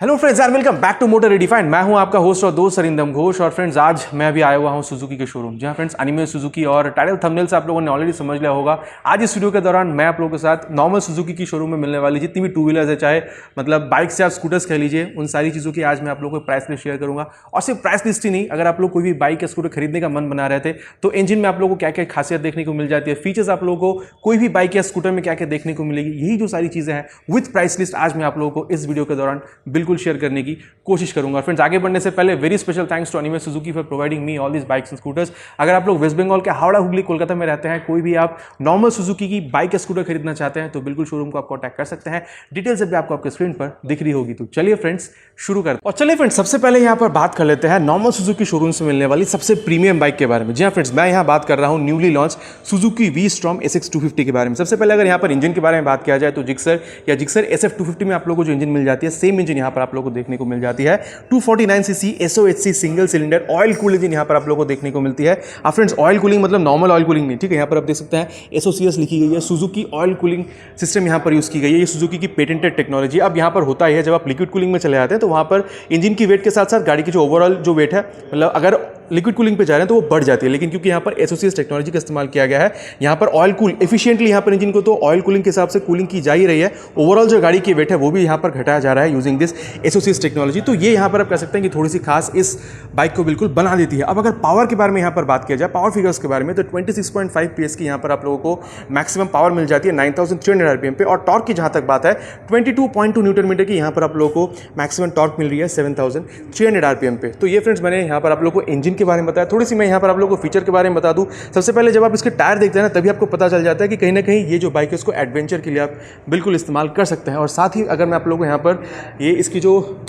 Hello friends यार, welcome back to motor redefined. मैं हूं आपका होस्ट और दोस्त अरिंदम घोष। और फ्रेंड्स आज मैं भी आया हुआ हूं सुजुकी के शोरूम। जी हाँ फ्रेंड्स, अनिमे सुजुकी और टाइटल थंबनेल से आप लोगों ने ऑलरेडी समझ लिया होगा। आज इस वीडियो के दौरान मैं आप लोगों के साथ नॉर्मल सुजुकी की शोरूम में मिलने वाली जितनी भी टू व्हीलर्स है, चाहे मतलब बाइक से आप स्कूटर्स कह लीजिए, उन सारी चीज़ों की आज मैं आप लोगों को प्राइस लिस्ट शेयर करूंगा। और सिर्फ प्राइस लिस्ट ही नहीं, अगर आप लोग कोई भी बाइक या स्कूटर खरीदने का मन बना रहे थे तो इंजन में आप लोगों को क्या क्या खासियत देखने को मिल जाती है, फीचर्स आप लोगों को कोई भी बाइक या स्कूटर में क्या क्या देखने को मिलेगी, यही जो सारी चीज़ें हैं विथ प्राइस लिस्ट आज मैं आप लोगों को इस वीडियो के दौरान बिल्कुल शेयर करने की कोशिश करूंगा। फ्रेंड्स आगे बढ़ने से पहले very special thanks to Anime Suzuki for providing me all this bikes and scooters. अगर आप लोग वेस्ट बंगाल के हावड़ा हुगली कोलकाता में रहते हैं, कोई भी आप नॉर्मल सुजुकी की बाइक या स्कूटर खरीदना चाहते हैं तो बिल्कुल शोरूम को आप कॉन्टैक्ट कर सकते हैं। डिटेल्स भी आपको आपके स्क्रीन पर दिख रही होगी। तो चलिए फ्रेंड्स शुरू करते हैं। और चलिए फ्रेंड्स सबसे पहले यहाँ पर बात कर लेते हैं नॉर्मल सुजुकी शोरूम से मिलने वाली सबसे प्रीमियम बाइक के बारे में। जी हाँ फ्रेंड्स, मैं यहाँ बात कर रहा हूँ newly launch Suzuki we-storm SX 250 के बारे में। सबसे पहले अगर यहाँ पर इंजन के बारे में बात किया जाए तो जिक्सर या जिक्सर SF 250 में आप लोगों को जो इंजन मिल जाती है, सेम इंजन यहाँ पर आप लोगों को देखने को मिल जाती है। 249cc SOHC single cylinder oil cool engine यहाँ पर आप लोगों को देखने को मिलती है। अब फ्रेंड्स ऑयल कूलिंग मतलब नॉर्मल ऑयल कूलिंग नहीं, ठीक है। यहाँ पर आप देख सकते हैं SOCS लिखी गई है, सुजुकी ऑयल कूलिंग सिस्टम यहाँ पर यूज की गई है। ये सुजुकी की पेटेंटेड टेक्नोलॉजी। अब यहाँ पर होता है जब आप लिक्विड कूलिंग में चले जाते हैं तो वहाँ पर इंजन की वेट के साथ साथ गाड़ी की जो ओवरऑल जो वेट है, मतलब अगर लिक्विड कूलिंग पे जा रहे हैं तो वो बढ़ जाती है। लेकिन क्योंकि यहाँ पर SOCS टेक्नोलॉजी का इस्तेमाल किया गया है, यहाँ पर ऑयल कूल एफिशिएंटली यहाँ पर इंजन को तो ऑयल कूलिंग के हिसाब से कूलिंग की जा ही रही है। ओवरऑल जो गाड़ी की वेट है वो भी यहाँ पर घटाया जा रहा है यूजिंग दिस SOCS टेक्नोलॉजी। तो ये यहाँ पर आप कह सकते हैं कि थोड़ी सी खास इस बाइक को बिल्कुल बना देती है। अब अगर पावर के बारे में यहाँ पर बात किया जाए, पावर फिगर्स के बारे में, तो 26.5 PS की यहाँ पर आप लोगों को मैक्सिमम पावर मिल जाती है 9300 RPM पे। और टॉर्क की जहाँ तक बात है 22.2 न्यूटन मीटर की यहाँ पर आप लोगों को मैक्सिमम टॉर्क मिल रही है 7300 RPM पे। तो ये फ्रेंड्स मैंने यहाँ पर आप लोगों को इंजन के बारे में बताया। थोड़ी सी मैं यहाँ पर आप लोगों को फीचर के बारे में बता दूं। सबसे पहले जब आप इसके टायर देखते हैं ना, तभी आपको पता चल जाता है कि कहीं ना कहीं ये जो बाइक है उसको एडवेंचर के लिए आप बिल्कुल इस्तेमाल कर सकते हैं। और साथ ही अगर मैं आप लोगों को यहाँ पर ये इसकी जो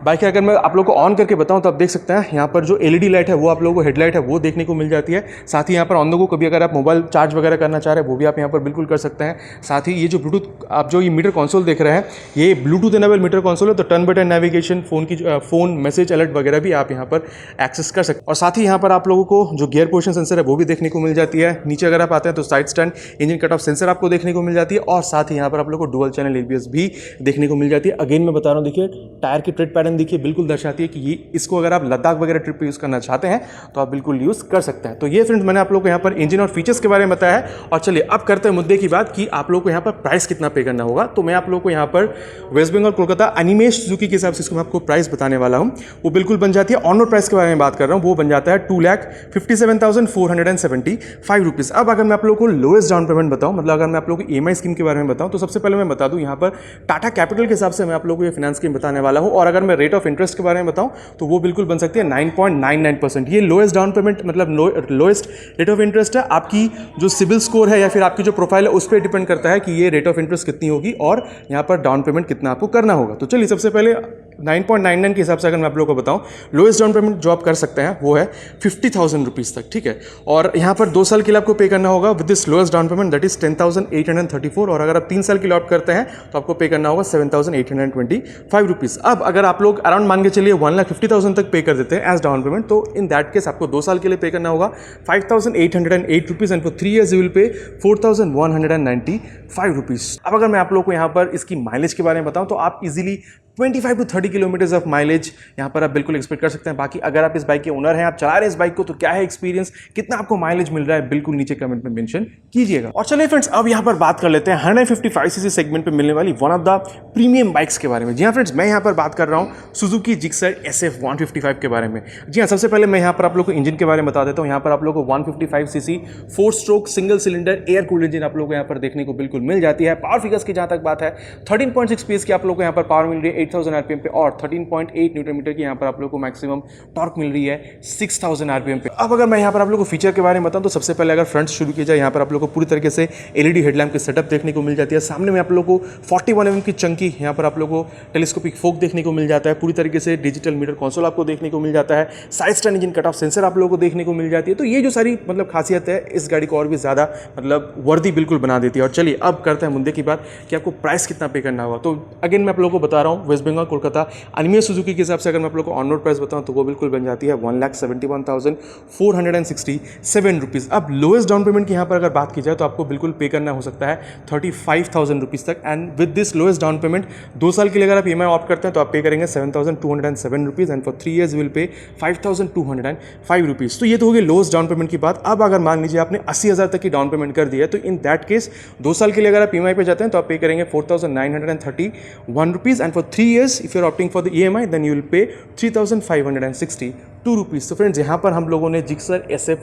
बाइक है अगर मैं आप लोगों को ऑन करके बताऊं तो आप देख सकते हैं यहाँ पर जो LED लाइट है वो आप लोगों को हेडलाइट है वो देखने को मिल जाती है। साथ ही यहाँ पर ऑन द गो कभी अगर आप मोबाइल चार्ज वगैरह करना चाह रहे हैं वो भी आप यहाँ पर बिल्कुल कर सकते हैं। साथ ही ये जो ब्लूटूथ आप जो ये मीटर कंसोल देख रहे हैं, ये ब्लूटूथ इनेबल मीटर कंसोल है। तो turn by turn navigation, phone message alert वगैरह भी आप यहाँ पर एक्सेस कर सकते हैं। और साथ ही यहाँ पर आप लोगों को जो गियर पोजिशन सेंसर है वो भी देखने को मिल जाती है। नीचे अगर आप आते हैं तो side stand engine cut off sensor आपको देखने को मिल जाती है। और साथ ही यहाँ पर आप लोगों को डुअल चैनल ABS भी देखने को मिल जाती है। अगेन मैं बता रहा हूँ, देखिए टायर की ट्रेड पैटर्न देखिए, बिल्कुल दर्शाती है कि ये इसको अगर आप लद्दाख वगैरह ट्रिप पे यूज करना चाहते हैं तो आप बिल्कुल यूज कर सकते हैं। तो ये फ्रेंड्स मैंने आप लोगों को यहाँ पर इंजन और फीचर्स के बारे में बताया है। और चलिए अब करते हैं मुद्दे की बात कि आप लोगों को यहाँ पर प्राइस कितना पे करना होगा। तो मैं आप लोगों को यहाँ पर West Bengal Kolkata Anime Suzuki के हिसाब से इसको मैं आपको प्राइस बताने वाला हूँ। वो बिल्कुल बन जाती है, ऑन रोड प्राइस के बारे में बात कर रहा हूँ, वो बन जाता है 2,57,475 रुपीज़। अब अगर मैं आप लोगों को लोएस्ट डाउन पेमेंट बताऊँ, मतलब अगर मैं आप लोगों को EMI स्कीम के बारे में बताऊँ, तो सबसे पहले मैं बता दूँ यहाँ पर टाटा कैपिटल के हिसाब से मैं आप लोगों को ये फाइनेंस स्कीम बताने वाला हूँ। और अगर मैं रेट ऑफ इंटरेस्ट के बारे में बताऊँ तो वो बिल्कुल बन सकती है 9.99%। ये लोएस्ट डाउन पेमेंट मतलब लोएस्ट रेट ऑफ इंटरेस्ट है। आपकी जो सिविल स्कोर है या फिर आपकी जो प्रोफाइल है उस पर डिपेंड करता है कि ये रेट ऑफ इंटरेस्ट कितनी होगी और यहाँ पर डाउन पेमेंट कितना आपको करना होगा। तो चलिए सबसे पहले 9.99 के हिसाब से अगर मैं आप लोगों को बताऊं, लोएस्ट डाउन पेमेंट जो आप कर सकते हैं वो है 50,000 रुपीज़ तक, ठीक है। और यहाँ पर 2 साल के लिए आपको पे करना होगा with this lowest down payment, that is 10,834। और अगर आप 3 साल के लिए ऑप्ट करते हैं तो आपको पे करना होगा 7,825 रुपीज़। अब अगर आप लोग अराउंड मान के चलिए 1,50,000 तक पे कर देते हैं एज डाउन पेमेंट, तो इन दैट केस आपको 2 साल के लिए पे करना होगा 5,808 rupees and for 3 years you will पे 4,195 रुपीज़। अब अगर मैं आप लोग को यहाँ पर इसकी माइलेज के बारे में बताऊँ तो आप easily 25 to 30 kilometre of mileage यहाँ पर आप बिल्कुल एक्सपेक्ट कर सकते हैं। बाकी अगर आप इस बाइक के ओनर हैं, आप चला रहे हैं इस बाइक को, तो क्या है एक्सपीरियंस, कितना आपको माइलेज मिल रहा है, बिल्कुल नीचे कमेंट में मेंशन कीजिएगा। और चलिए फ्रेंड्स अब यहाँ पर बात कर लेते हैं 155cc सेगमेंट पे मिलने वाली one of the premium bikes के बारे में। जी हाँ फ्रेंड्स, मैं यहाँ पर बात कर रहा हूँ सुजुकी जिक्सर SF 155 के बारे में। जी हाँ, सबसे पहले मैं यहाँ पर आप लोग को इंजन के बारे में बता देता हूँ। यहाँ पर आप लोग को 155cc four stroke single cylinder air cooled engine आप लोग को यहाँ पर देखने को बिल्कुल मिल जाती है। पावर फिगर्स की जहाँ तक बात है 13.6 PS की आप लोग को यहाँ पर पावर मिल रही है 8,000 RPM पे। और 13.8 न्यूटन मीटर की यहाँ पर आप लोगों को मैक्सिमम टॉर्क मिल रही है 6,000 RPM पे। अब अगर मैं यहाँ पर आप लोगों को फीचर के बारे में बताऊँ तो सबसे पहले अगर फ्रंट शुरू किया जाए, यहाँ पर आप लोगों को पूरी तरीके से LED हेडलैम्प की सेटअप देखने को मिल जाती है। सामने में आप लोगों को 41 mm की चंकी यहाँ पर आप लोगों को टेलीस्कोपिक फोक देखने को मिल जाता है। पूरी तरीके से डिजिटल मीटर कंसोल आपको देखने को मिल जाता है। Side stand engine cut off sensor आप लोगों को देखने को मिल जाती है। तो ये जो सारी मतलब खासियत है इस गाड़ी को और भी ज़्यादा मतलब वर्दी बिल्कुल बना देती है। और चलिए अब करते हैं मुद्दे की बात कि आपको प्राइस कितना पे करना होगा। तो अगेन मैं आप लोगों को बता रहा हूँ, वेस्ट बंगाल कोलकाता था। अनिमे सुजुकी के हिसाब से अगर मैं आप लोग को ऑन रोड प्राइस बताऊं तो वो बिल्कुल बन जाती है 1,71,467 रुपीज़। अब लोएस्ट डाउन पेमेंट की यहाँ पर अगर बात की जाए तो आपको बिल्कुल पे करना हो सकता है 35,000 रुपीज़ तक। And with this lowest down payment 2 साल के लिए अगर आप EMI ऑप्ट करते हैं तो आप पे करेंगे 7,207 rupees and for 3 years will pay 5,205 rupees. तो ये तो हो गई लोएस्ट डाउन पेमेंट की बात। अब अगर मान लीजिए आपने 80,000 तक की डाउन पेमेंट कर दिया तो इन दैट केस 2 साल के लिए अगर आप EMI पे जाते हैं तो आप पे करेंगे 4,931 rupees and for 3 years if you are opting for the EMI then you will pay 3,562 rupees. तो फ्रेंड्स यहाँ पर हम लोगों ने जिक्सर SF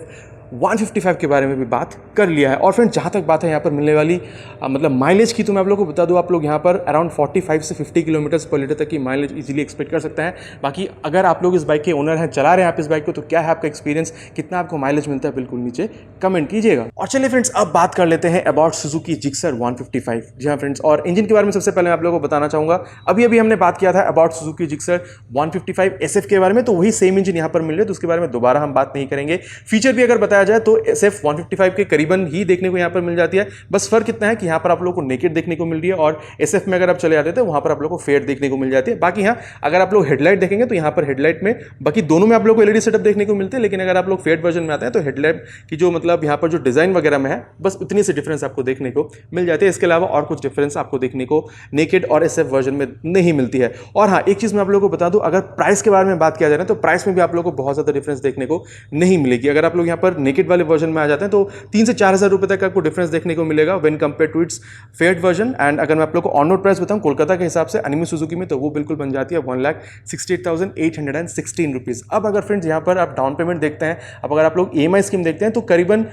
155 के बारे में भी बात कर लिया है। और फ्रेंड्स जहाँ तक बात है यहाँ पर मिलने वाली मतलब माइलेज की, तो मैं आप लोगों को बता दूँ, आप लोग यहाँ पर अराउंड 45 से 50 किलोमीटर्स पर लीटर तक की माइलेज इजीली एक्सपेक्ट कर सकते हैं। बाकी अगर आप लोग इस बाइक के ओनर हैं, चला रहे हैं आप इस बाइक को, तो क्या है आपका एक्सपीरियंस, कितना आपको माइलेज मिलता है, बिल्कुल नीचे कमेंट कीजिएगा। और चलिए फ्रेंड्स अब बात कर लेते हैं अबाउट सुजुकी जिक्सर 155। जी हाँ फ्रेंड्स, और इंजन के बारे में सबसे पहले मैं आप लोगों को बताना चाहूँगा, अभी हमने बात किया था अबाउट सुजुकी जिक्सर 155 SF के बारे में, तो वही सेम इंजन यहाँ पर मिल रही है, तो उसके बारे में दोबारा हम बात नहीं करेंगे। फीचर भी अगर बताया जाए तो SF 155 के करीबन ही देखने को यहाँ पर मिल जाती है। बस फर्क इतना है कि यहाँ पर आप लोगों को नेकेड देखने को मिल रही है और SF में अगर आप चले जाते हैं तो वहाँ पर आप लोगों को फेड देखने को मिल जाती है। बाकी हाँ, अगर आप लोग हेडलाइट देखेंगे तो यहाँ पर हेडलाइट में बाकी दोनों में आप लोग को LED सेटअप देखने को मिलते हैं, लेकिन अगर आप लोग फेड वर्जन में आते हैं तो हेडलाइट की जो मतलब यहाँ पर जो डिजाइन वगैरह में है, बस उतनी सी डिफरेंस आपको देखने को मिल जाती है। इसके अलावा और कुछ डिफरेंस आपको देखने को नेकेड और SF वर्जन में नहीं मिलती है। और हाँ, एक चीज़ मैं आप लोगों को बता दूँ, अगर प्राइस के बारे में बात किया जाए तो प्राइस में भी आप लोगों को बहुत ज़्यादा डिफरेंस देखने को नहीं मिलेगी। अगर आप लोग यहाँ पर नेकेड वाले वर्जन में आ जाते हैं तो 3 से 4,000 रुपये तक आपको डिफरेंस देखने को मिलेगा when compare to its faired version. And अगर मैं आप लोग को ऑन रोड प्राइस बताऊं कोलकाता के हिसाब से अनिमे सुजुकी में, तो वो बिल्कुल बन जाती है 1,68,816 रुपीज़। अब अगर फ्रेंड्स यहाँ पर आप डाउन पेमेंट देखते हैं, अब अगर आप लोग EMI स्कीम देखते हैं तो करीबन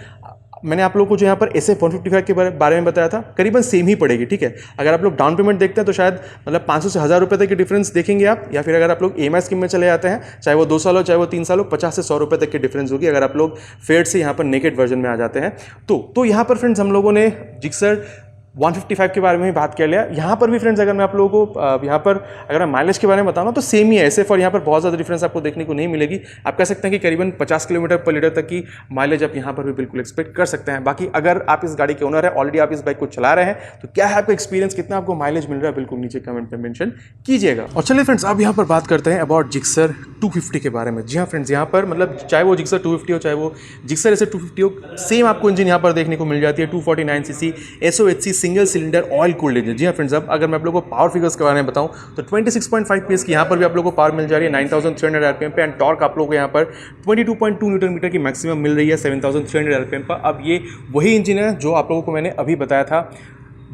मैंने आप लोग को जो यहाँ पर SF 155 के बारे में बताया था, करीबन सेम ही पड़ेगी। ठीक है, अगर आप लोग डाउन पेमेंट देखते हैं तो शायद मतलब 500 से 1,000 रुपये तक की डिफरेंस देखेंगे आप, या फिर अगर आप लोग EMI स्कीम में चले जाते हैं, चाहे वो 2 साल हो चाहे वो 3 साल हो, 50 से 100 रुपये तक की डिफरेंस होगी अगर आप लोग फेड से यहाँ पर नेकेड वर्जन में आ जाते हैं। तो यहाँ पर फ्रेंड्स हम लोगों ने जिक्सर 155 के बारे में ही बात कर लिया। यहाँ पर भी फ्रेंड्स अगर मैं आप लोगों को यहाँ पर अगर मैं माइलेज के बारे में बताऊँ तो सेम ही है SF, और यहाँ पर बहुत ज़्यादा डिफरेंस आपको देखने को नहीं मिलेगी। आप कह सकते हैं कि करीबन 50 किलोमीटर पर लीटर तक की माइलेज आप यहाँ पर भी बिल्कुल एक्सपेक्ट कर सकते हैं। बाकी अगर आप इस गाड़ी के ओनर है, ऑलरेडी आप इस बाइक को चला रहे हैं, तो क्या है आपका एक्सपीरियंस, कितना आपको माइलेज मिल रहा है, बिल्कुल नीचे कमेंट में मेंशन कीजिएगा। और चलिए फ्रेंड्स अब यहाँ पर बात करते हैं अबाउट जिक्सर 250 के बारे में। जी हाँ फ्रेंड्स, यहाँ पर मतलब चाहे वो जिक्सर 250 हो चाहे वो जिक्सर SF 250 हो, सेम आपको इंजन यहाँ पर देखने को मिल जाती है 249cc SOHC single cylinder oil cooled engine. जी हाँ फ्रेंड्स, अब अगर मैं आप लोगों को पावर फिगर्स के बारे में बताऊं तो 26.5 PS की यहाँ पर भी आप लोगों को पावर मिल जा रही है 9,300 RPM पे, एंड टॉर्क आप लोगों को यहाँ पर 22.2 न्यूटन मीटर की मैक्सिमम मिल रही है 7,300 RPM पर। अब ये वही इंजन है जो आप लोगों को मैंने अभी बताया था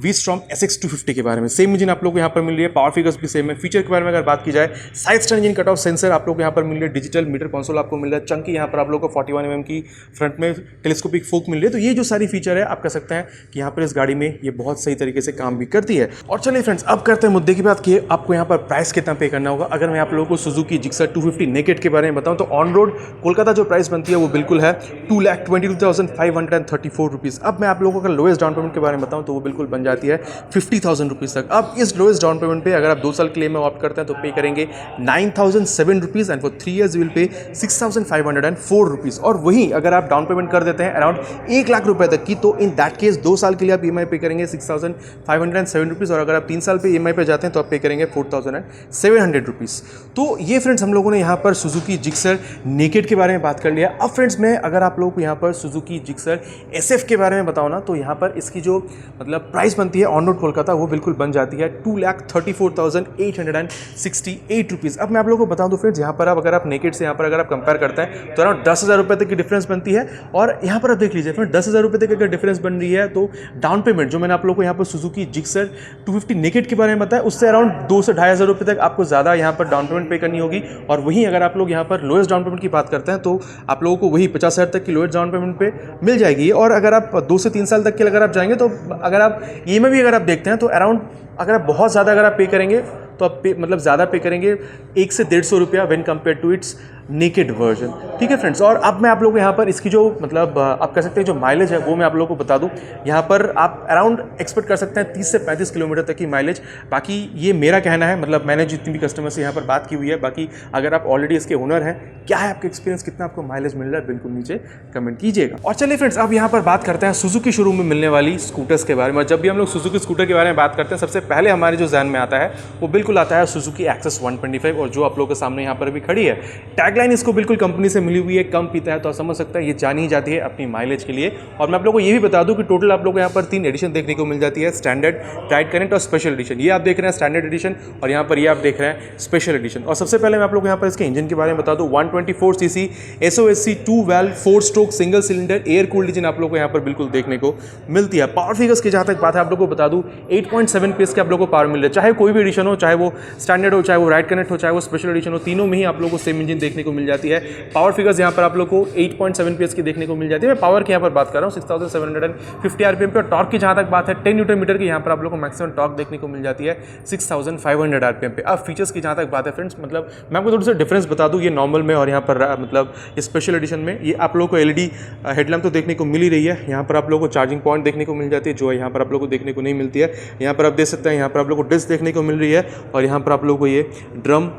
V-Strom SX 250 के बारे में। सेम इंजन आप लोग को यहाँ पर मिल रही है, पावर फिगर्स भी सेम है। फीचर के बारे में अगर बात की जाए, side stand engine cut off sensor आप लोग को यहाँ पर मिल रही है, डिजिटल मीटर कंसोल आपको मिल रहा है, चंकी यहाँ पर आप लोग को 41 mm की फ्रंट में टेलीस्कोपिक फोक मिल रही है। तो ये जो सारी फीचर है, आप कह सकते हैं कि यहाँ पर इस गाड़ी में ये बहुत सही तरीके से काम भी करती है। और चलिए फ्रेंड्स अब करते हैं मुद्दे की बात कि आपको यहाँ पर प्राइस कितना पे करना होगा। अगर मैं आप लोगों को सुजुकी जिक्सर 250 नेकेड के बारे में बताऊँ तो ऑन रोड कोलकाता जो प्राइस बनती है वो बिल्कुल है 2,22,534 रुपीज़। अब मैं आप लोगों का लोएस्ट डाउन पेमेंट के बारे में बताऊँ तो वो बिल्कुल बन जाती है 50,000 रुपीज़ तक। अब इस लोएस्ट डाउन पेमेंट पे अगर आप 2 साल के लिए में ऑप्ट करते हैं तो पे करेंगे 9,007 rupees and for 3 years will pay 6,504 rupees. और वहीं अगर आप डाउन पेमेंट कर देते हैं अराउंड 1 लाख रुपए तक की, तो इन दैट केस 2 साल के लिए आप EMI पे करेंगे 6,507 रुपीज़, और अगर आप 3 साल पे EMI पे जाते हैं तो आप पे करेंगे 4,700 रुपीज़। तो ये फ्रेंड्स हम लोगों ने यहाँ पर सुजुकी जिक्सर नेकेड के बारे में बात कर लिया। अब फ्रेंड्स मैं अगर आप लोगों को यहाँ पर सुजुकी जिक्सर SF के बारे में बताऊँ ना, तो यहाँ पर इसकी जो मतलब प्राइस बनती है ऑन रोड कोलकाता वो बिल्कुल बन जाती है 2,34,868 रुपीज़। अब मैं आप लोगों को बताऊं तो फ्रेंड्स यहाँ पर अगर आप नेकेड से यहाँ पर अगर आप कंपेयर करते हैं तो अराउंड 10,000 रुपये तक की डिफरेंस बनती है। और यहाँ पर आप देख लीजिए फ्रेंड 10,000 रुपये तक अगर डिफरेंस बन रही है तो डाउन पेमेंट जो मैंने आप लोगों को यहाँ पर सुजुकी जिक्सर 250 नेकेड के बारे में बताया, उससे अराउंड 2 से 2,500 रुपये तक आपको ज़्यादा यहाँ पर डाउन पेमेंट पे करनी होगी। और वहीं अगर आप लोग यहाँ पर लोएस्ट डाउन पेमेंट की बात करते हैं तो आप लोगों को वही 50,000 तक की लोएस्ट डाउन पेमेंट पे मिल जाएगी। और अगर आप 2 से 3 साल तक के अगर आप जाएंगे तो अगर आप EMI भी अगर आप देखते हैं तो अराउंड अगर आप बहुत ज़्यादा अगर आप पे करेंगे तो आप मतलब ज़्यादा पे करेंगे 1 से 150 रुपया when compare to its naked version. ठीक है फ्रेंड्स, और अब मैं आप लोगों को यहाँ पर इसकी जो मतलब आप कह सकते हैं जो माइलेज है वो मैं आप लोगों को बता दूँ। यहाँ पर आप अराउंड एक्सपेक्ट कर सकते हैं 30 से 35 किलोमीटर तक की माइलेज। बाकी ये मेरा कहना है, मतलब मैंने जितनी भी कस्टमर से यहाँ पर बात की हुई है, बाकी अगर आप ऑलरेडी इसके ओनर हैं, क्या है आपका एक्सपीरियंस, कितना आपको माइलेज मिल रहा है, बिल्कुल नीचे कमेंट कीजिएगा। और चलिए फ्रेंड्स, अब यहाँ पर बात करते हैं सुजुकी शोरूम में मिलने वाली स्कूटर्स के बारे में। जब भी हम लोग सुजुकी स्कूटर के बारे में बात करते हैं, सबसे पहले हमारे जो ध्यान में आता है वो बिल्कुल आता है सुजुकी एक्सेस 125, और जो आप लोगों के सामने यहाँ पर भी खड़ी है। टैगलाइन इसको बिल्कुल कंपनी से मिली हुई है, कम पीता है, तो आप समझ सकते हैं ये जानी ही जाती है अपनी माइलेज के लिए। और मैं आप लोगों को ये भी बता दूं कि टोटल आप लोगों को यहाँ पर 3 एडिशन देखने को मिल जाती है, स्टैंडर्ड, टाइट कनेक्ट और स्पेशल एडिशन। ये आप देख रहे हैं स्टैंडर्ड एडिशन, और यहाँ पर ये आप देख रहे हैं स्पेशल एडिशन। और सबसे पहले मैं आप लोगों को यहाँ पर इसके इंजन के बारे में बता दूं। 124 CC SOSC 2 valve 4 stroke single cylinder air cooled engine आप लोगों को यहाँ पर बिल्कुल देखने को मिलती है। पावर फिगर्स की जहाँ तक बात है, आप लोगों को बता दूं 8.7 PS के आप लोगों को पावर मिल रहा है। चाहे कोई भी एडिशन हो, चाहे वो स्टैंडर्ड हो, चाहे वो राइट कनेक्ट हो, चाहे वो स्पेशल एडिशन हो, तीनों में ही आप लोगों को सेम इंजन देखने को मिल जाती है। पावर फिगर्स यहाँ पर आप लोग को 8.7 PS की देखने को मिल जाती है। मैं पावर की यहाँ पर बात कर रहा हूँ 6750 RPM पे। और टॉर्क की जहाँ तक बात है 10 न्यूटन मीटर की यहाँ पर आप लोग को मैक्सिमम टॉर्क देखने को मिल जाती है 6500 RPM पे। अब फीचर्स की जहाँ तक बात है फ्रेंड्स, मतलब मैं आपको थोड़ा सा डिफरेंस बता दूँ, ये नॉर्मल में और यहाँ पर मतलब ये स्पेशल एडिशन में ये आप लोग को LED हेडलैम्प तो देखने को मिल ही रही है। यहाँ पर आप लोगों को चार्जिंग पॉइंट देखने को मिल जाती है, जो यहाँ पर आप लोग को देखने को नहीं मिलती है। यहाँ पर आप देख सकते हैं, यहाँ पर आप लोग को डिस्क देखने को मिल रही है, और यहाँ पर आप लोग को ये ड्रम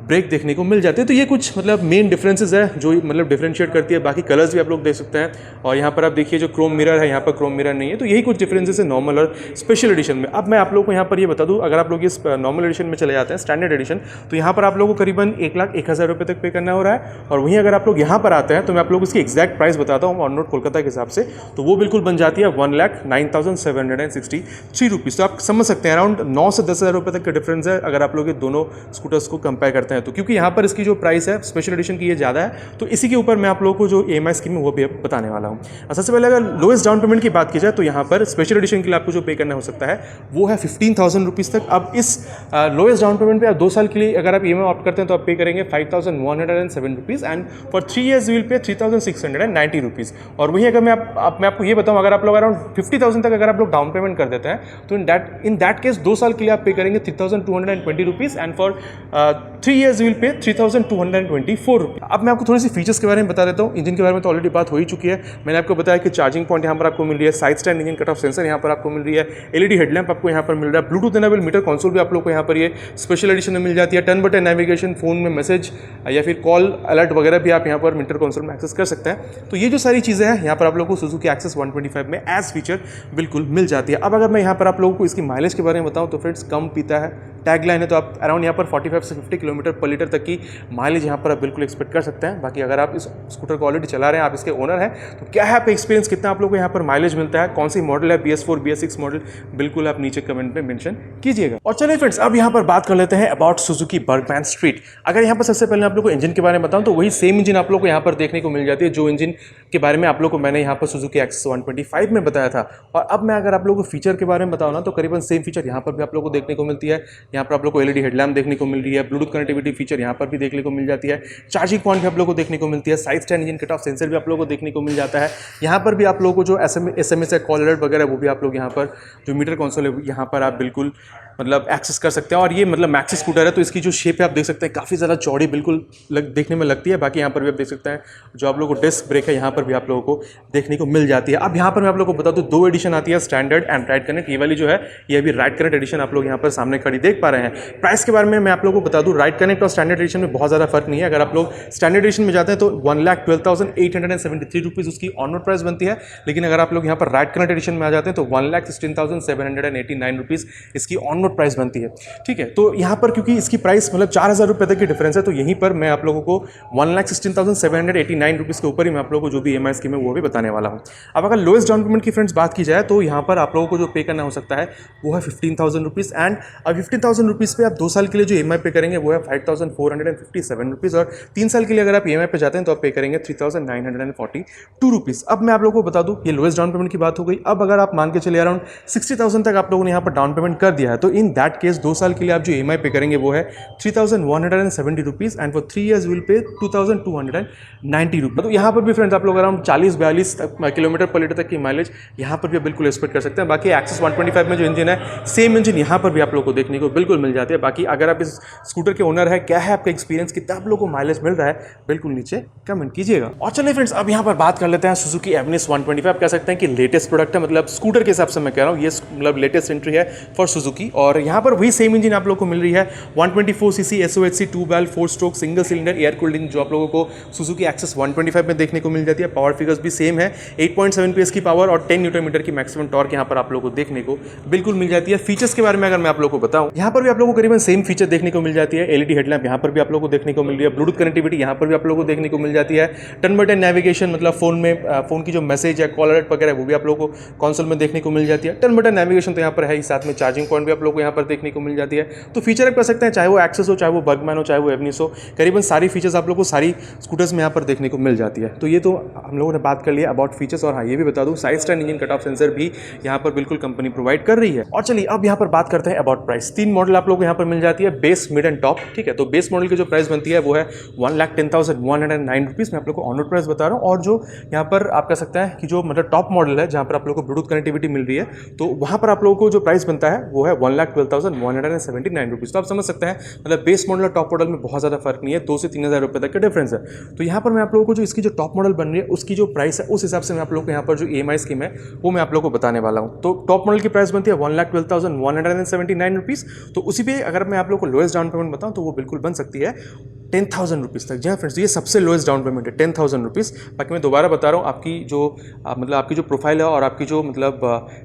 ब्रेक देखने को मिल जाते हैं। तो ये कुछ मतलब मेन डिफरेंसेस है जो मतलब डिफरेंशिएट करती है। बाकी कलर्स भी आप लोग देख सकते हैं, और यहाँ पर आप देखिए जो क्रोम मिरर है, यहाँ पर क्रोम मिरर नहीं है। तो यही कुछ डिफरेंसेस है नॉर्मल और स्पेशल एडिशन में। अब मैं आप लोगों को यहाँ पर ये बता दूँ, अगर आप लोग इस नॉर्मल एडिशन में चले जाते हैं स्टैंडर्ड एडिशन, तो यहाँ पर आप लोगों को करीबन 1,01,000 रुपये तक पे करना हो रहा है। और वहीं अगर आप लोग यहाँ पर आते हैं तो मैं आप लोग इसकी एक्जैक्ट प्राइस बताता हूँ ऑन रोड कोलकाता के हिसाब से, तो वो बिल्कुल बन जाती है 1,09,763 रुपीज़। तो आप समझ सकते हैं अराउंड 9 से 10,000 रुपये तक का डिफरेंस है अगर आप लोग ये दोनों स्कूटर्स को कंपेयर करते हैं तो। क्योंकि यहाँ पर इसकी जो प्राइस है स्पेशल एडिशन की ये ज़्यादा है, तो इसी के ऊपर मैं आप लोगों को जो EMI स्कीम है वो भी बताने वाला हूँ। सबसे पहले अगर लोएस्ट डाउन पेमेंट की बात की जाए तो यहाँ पर स्पेशल एडिशन के लिए आपको जो पे करना हो सकता है वो है 15,000 रुपीज़ तक। अब इस लोएस्ट डाउन पेमेंट पे आप 2 साल के लिए अगर आप EMI ऑप्ट करते हैं तो आप पे करेंगे 5,107 rupees, and for 3 years will pay 3,690 rupees. और वहीं अगर मैं आपको ये बताऊँ, अगर आप लोग अराउंड 50,000 तक अगर आप लोग डाउन पेमेंट कर देते हैं तो इन दैट केस 2 साल के लिए आप पे करेंगे 3,220 rupees, and for 3 years will pay 3,224 rupees. अब मैं आपको थोड़ी सी फीचर्स के बारे में बता देता हूँ। इंजन के बारे में तो ऑलरेडी बात हो ही चुकी है। मैंने आपको बताया कि चार्जिंग पॉइंट यहाँ पर आपको मिल रही है, side stand engine cut off sensor यहाँ पर आपको मिल रही है, LED हेडलैम्प आपको यहाँ पर मिल रहा है, ब्लूटूथ इनेबल मीटर कंसोल भी आप लोग को यहाँ पर ये स्पेशल एडिशन में मिल जाती है। टर्न बटन नेविगेशन, फोन में मैसेज या फिर कॉल अलर्ट वगैरह भी आप यहाँ पर मीटर कंसोल में एक्सेस कर सकते हैं। तो ये जो सारी चीज़ें हैं यहाँ पर आप लोगों को सुजुकी एक्सेस 125 में एज फीचर बिल्कुल मिल जाती है। अब अगर मैं यहाँ पर आप लोगों को इसकी माइलेज के बारे में बताऊँ तो फ्रेंड्स कम पीता है, टैगलाइन है, तो आप अराउंड यहाँ पर 45 से 50 किलोमीटर पर लीटर तक की माइलेज यहाँ पर आप बिल्कुल एक्सपेक्ट कर सकते हैं। बाकी अगर आप इस स्कूटर को ऑलरेडी चला रहे हैं, आप इसके ओनर हैं, तो क्या है आपका एक्सपीरियंस, कितना आप लोगों को यहाँ पर माइलेज मिलता है, कौन सी मॉडल है, BS4 BS6 मॉडल, बिल्कुल आप नीचे कमेंट में मेंशन कीजिएगा। और चलिए फ्रेंड्स, अब यहाँ पर बात कर लेते हैं अबाउट सुजुकी बर्गमैन स्ट्रीट। अगर यहाँ पर सबसे पहले आप लोग को इंजन के बारे में बताऊँ तो वही सेम इंजन आप लोग को यहाँ पर देखने को मिल जाती है जो इंजन के बारे में आप लोग को मैंने यहाँ पर सुजुकी एक्सेस 125 में बताया था। और अब मैं अगर आप लोगों को फीचर के बारे में बताऊँ ना तो करीबन सेम फीचर यहाँ पर भी आप लोग को देखने को मिलती है। यहाँ पर आप लोग को LED हेडलैम्प देखने को मिल रही है, ब्लूटूथ कनेक्टिविटी फीचर यहाँ पर भी देखने को मिल जाती है, चार्जिंग पॉइंट भी आप लोग को देखने को मिलती है, side stand engine cut off sensor भी आप लोगों को देखने को मिल जाता है। यहाँ पर भी आप लोगों को जो SMS है, कॉल अलर्ट वगैरह, वो भी आप लोग यहाँ पर जो मीटर कंसोल है यहाँ पर आप बिल्कुल मतलब एक्सेस कर सकते हैं। और ये मतलब मैक्सी स्कूटर है तो इसकी जो शेप है आप देख सकते हैं काफ़ी ज़्यादा चौड़ी बिल्कुल देखने में लगती है। बाकी यहाँ पर भी आप देख सकते हैं जो आप लोगों को डिस्क ब्रेक है यहाँ पर भी आप लोगों को देखने को मिल जाती है। अब यहाँ पर मैं आप लोगों को बता दूँ 2 एडिशन आती है, स्टैंडर्ड एंड राइट कनेक्ट। ये वाली जो है ये अभी राइट कनेक्ट एडिशन आप लोग यहाँ पर सामने खड़ी देख पा रहे हैं। प्राइस के बारे में मैं आप लोगों को बता दूँ, राइट कनेक्ट और स्टैंडर्ड एडिशन में बहुत ज़्यादा फर्क नहीं है। अगर आप लोग स्टैंडर्ड एडिशन में जाते हैं तो 1,12,873 रुपीज़ उसकी ऑन रोड प्राइस बनती है, लेकिन अगर आप लोग यहाँ पर राइट कनेक्ट एडिशन में आ जाते हैं तो 1,16,789 रुपीज़ इसकी ऑन रोड प्राइस बनती है। ठीक है, तो यहाँ पर क्योंकि इसकी प्राइस मतलब 4,000 रुपये तक की डिफरेंस है, तो यहीं पर मैं आप लोगों को 1,16,789 रुपीज़ के ऊपर ही मैं आप लोगों को जो भी EMI स्कीम है वो भी बताने वाला हूँ। अब अगर लोएस्ट डाउन पेमेंट की फ्रेंड्स बात की जाए तो यहाँ पर आप लोगों को जो पे करना हो सकता है वो है 15,000 रुपीज़, एंड अब 15,000 रुपीज़ पे आप 2 साल के लिए जो EMI पे करेंगे वो है 5,457 रुपीज़, और 3 साल के लिए अगर आप EMI पे जाते हैं तो आप पे करेंगे 3,942 रुपीज़। अब मैं आप लोगों को बता दूँ ये लोएस्ट डाउन पेमेंट की बात हो गई। अब अगर आप मान के चलिए अराउंड 60,000 तक आप लोगों ने यहाँ पर डाउन पेमेंट कर दिया है तो इन दैट केस 2 साल के लिए आप जो EMI पे करेंगे वो है 3,170 rupees and for 3 years will pay 2,290 rupees. तो यहाँ पर भी फ्रेंड्स आप लोग अराउंड 40-42 किलोमीटर पर लीटर तक की माइलेज यहाँ पर भी बिल्कुल एक्सपेक्ट कर सकते हैं। बाकी एक्सेस 125 में जो इंजन है सेम इंजन यहाँ पर भी आप लोग को देखने को बिल्कुल मिल जाती है। बाकी अगर आप इस स्कूटर के ओनर है, क्या है आपका एक्सपीरियंस, कितना आप लोग को माइलेज मिल रहा है, बिल्कुल नीचे कमेंट कीजिएगा। और चलिए फ्रेंड्स अब यहाँ पर बात कर लेते हैं सुजुकी एवनिस 125। आप कह सकते हैं कि लेटेस्ट प्रोडक्ट है, मतलब स्कूटर के हिसाब से मैं कह रहा हूँ, ये मतलब लेटेस्ट एंट्री है फॉर सुजुकी। और यहाँ पर वही सेम इंजन आप लोग को मिल रही है 124cc SOHC 2 valve 4 stroke single cylinder air cooled engine जो आप लोगों को सुजुकी एक्सेस 125 में देखने को मिल जाती है। पावर फिगर्स भी सेम है, 8.7 PS की पावर और 10 Nm की मैक्सिमम टॉर्क यहाँ पर आप लोगों को देखने को बिल्कुल मिल जाती है। फीचर्स के बारे में अगर मैं आप लोगों को बताऊं, यहाँ पर भी आप लोगों को करीबन सेम फीचर देखने को मिल जाती है। LED हेडलैम्प यहाँ पर भी आप लोगों को देखने को मिल रही है। ब्लूटूथ कनेक्टिविटी यहाँ पर भी आप लोगों को देखने को मिल जाती है। टर्न बाय टर्न नेविगेशन, मतलब फोन की जो मैसेज है, कॉल अलर्ट वगैरह वो भी आप लोगों को कंसोल में देखने को मिल जाती है। टर्न बाय टर्न नेविगेशन तो यहाँ पर है ही, साथ में चार्जिंग पॉइंट भी आप लोगों को यहाँ पर देखने को मिल जाती है। तो फीचर आप कह सकते हैं, चाहे वो एक्सेस हो, चाहे वो बर्गमैन हो, चाहे वो एवनिस हो, करीबन सारी फीचर्स आप लोग को सारी स्कूटर्स में यहाँ पर देखने को मिल जाती है। तो ये तो हम लोगों ने बात कर लिया अबाउट फीचर्स। और हाँ, ये भी बता दूं side stand engine cut off sensor भी यहाँ पर बिल्कुल कंपनी प्रोवाइड कर रही है। और चलिए अब यहाँ पर बात करते हैं अबाउट प्राइस। 3 मॉडल आप लोगों को यहाँ पर मिल जाती है, बेस, मिड एंड टॉप। ठीक है, तो बेस मॉडल की जो प्राइस बनती है वो है 1,10,109 रुपीज़। मैं आप लोग को ऑन रोड प्राइस बता रहा हूँ। और जो यहाँ पर आप कह सकते हैं कि जो मतलब टॉप मॉडल है, जहाँ पर आप लोग को ब्लूटूथ कनेक्टिविटी मिल रही है, तो वहाँ पर आप लोगों को जो प्राइस बनता है वो है 1,12,179 रुपीज़। तो आप समझ सकते हैं मतलब बेस मॉडल और टॉप मॉडल में बहुत ज़्यादा फर्क नहीं है, 2 से 3,000 रुपये तक का डिफरेंस है। तो यहाँ पर मैं आप लोगों को जो इसकी जो टॉप मॉडल बन रही है उसकी जो प्राइस है उस हिसाब से मैं आप लोग को यहाँ पर जो EMI स्कीम है वो मैं आप लोग को बताने वाला हूँ। तो टॉप मॉडल की प्राइस बनती है 1,12,179 रुपीज़। तो उसी पे अगर मैं आप लोग को लोएस्ट डाउन पेमेंट बताऊँ तो वो बिल्कुल बन सकती है 10,000 रुपीज़ तक। जी हाँ फ्रेंड्स, ये सबसे लोएस्ट डाउन पेमेंट है 10,000 रुपीज़। बाकी मैं दोबारा बता रहा हूँ, आपकी जो मतलब आपकी जो प्रोफाइल है और आपकी जो मतलब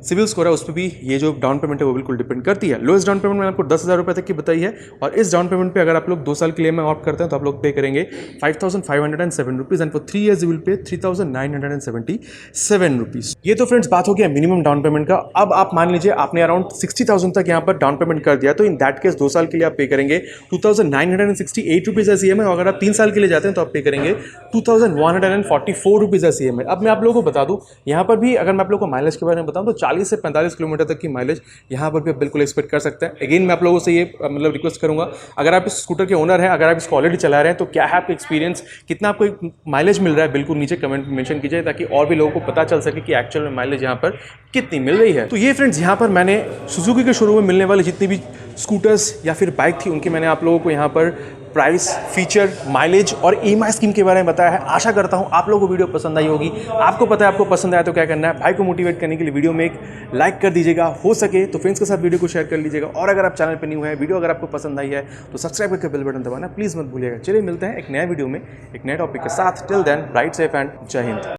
सिविल स्कोर है उस पर भी ये जो डाउन पेमेंट है वो बिल्कुल डिपेंड करती है। लोएस्ट डाउन पेमेंट मैंने आपको 10,000 रुपये तक की बताई है। और इस डाउन पेमेंट पे अगर आप लोग 2 साल के लिए में ऑप्ट करते हैं तो आप लोग पे करेंगे 5,507 rupees and for 3 years you will पे 3,977 रुपीज़। ये तो फ्रेंड्स बात हो गया मिनिमम डाउन पेमेंट का। अब आप मान लीजिए आपने अराउंड 60,000 तक यहाँ पर डाउन पेमेंट कर दिया, तो इन दैट केस 2 साल के लिए आप पे करेंगे 2,968 रुपीज़ एस EMI। अगर आप 3 साल के लिए जाते हैं तो आप पे करेंगे 2,144 रुपीज़ एस EMI। अब मैं आप लोगों को बता दूं, यहाँ पर भी अगर मैं आप लोगों को माइलेज के बारे में बताऊं तो 40 से 45 किलोमीटर तक की माइलेज यहाँ पर भी आप बिल्कुल एक्सपेक्ट कर सकते हैं। अगेन मैं आप लोगों से ये मतलब रिक्वेस्ट करूँगा, अगर आप इस स्कूटर के ओनर हैं, अगर आप इसको ऑलरेडी चला रहे हैं, तो क्या है आपका एक्सपीरियंस, कितना आपको माइलेज मिल रहा है, बिल्कुल नीचे कमेंट में मेंशन कीजिए ताकि और भी लोगों को पता चल सके कि एक्चुअल में माइलेज यहाँ पर कितनी मिल रही है। तो ये फ्रेंड्स यहाँ पर मैंने सुजुकी के शोरूम में मिलने वाले जितनी भी स्कूटर्स या फिर बाइक थी उनकी मैंने आप लोगों को यहाँ पर प्राइस, फीचर, माइलेज और EMI स्कीम के बारे में बताया है। आशा करता हूँ आप लोगों को वीडियो पसंद आई होगी। आपको पता है आपको पसंद आया तो क्या करना है, भाई को मोटिवेट करने के लिए वीडियो में एक लाइक कर दीजिएगा, हो सके तो फ्रेंड्स के साथ वीडियो को शेयर कर लीजिएगा। और अगर आप चैनल पर न्यू है, वीडियो अगर आपको पसंद आई है तो सब्सक्राइब करके बेल बटन दबाना प्लीज़ मत भूलिएगा। चलिए मिलते हैं एक नया वीडियो में एक नए टॉपिक के साथ। Till then ride safe and जय हिंद।